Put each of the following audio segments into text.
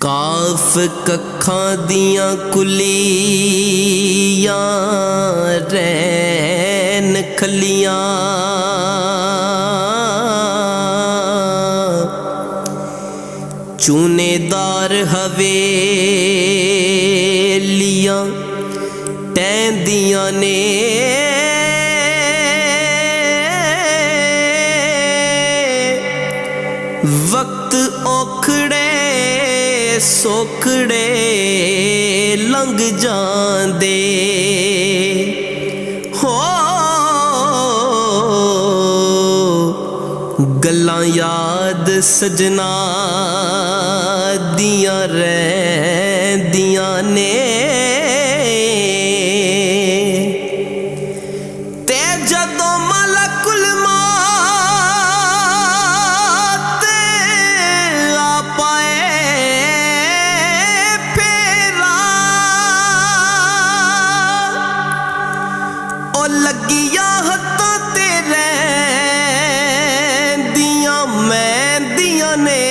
काफ कखां दियां कुलियां रैन खलियां चूनेदार हवेलियां टहंदियां ने वक्त औखड़े सोखड़े लंघ जांदे हो गल्लां याद सजना दियां रहिंदियां ने ते जदों मलकुल मौत आ पाए फेरा ओ लगिया हत्थां ते रहिंदियां मैंदियां ने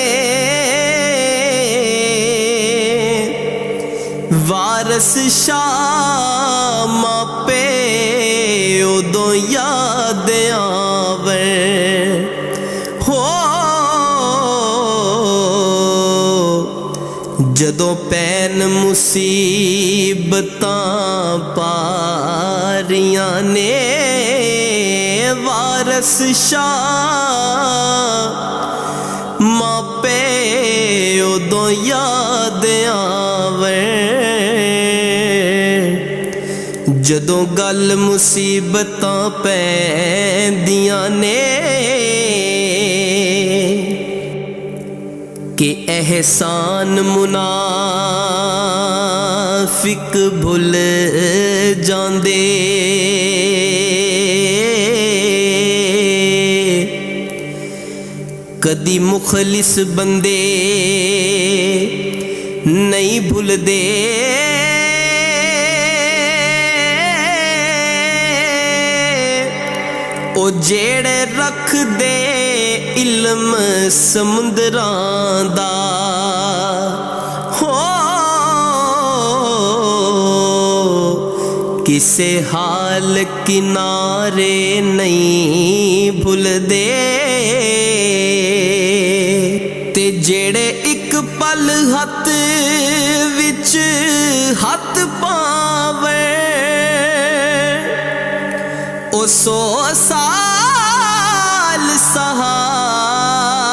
वारस शाह मापे उदों याद आवे हो जदों पैन मुसीबतां पारियां ने वारस शाह मापे उदों याद आवे जदों गल मुसीबतां पैंदियां ने कि एहसान मुनाफिक भुल जांदे कदी मुखलिस बंदे नहीं भुलदे ओ जेड़े रख दे इल्म समुंदरां दा हो किसे हाल किनारे नहीं भुलदे ते जेड़े एक पल हथ विच हथ पावे ओ 100 साल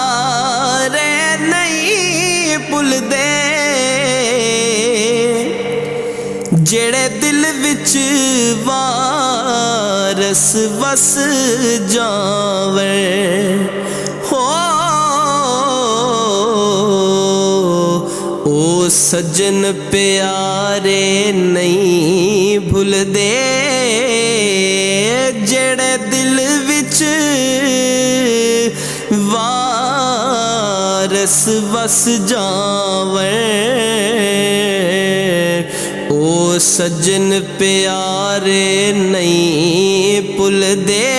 सहारे नहीं भुलदे जेड़े दिल विच वारस वस जावे हो ओ सजन प्यारे नहीं भुलदे जेड़े दिल विच वारस वस जावे ओ सजन प्यारे नहीं भुलदे।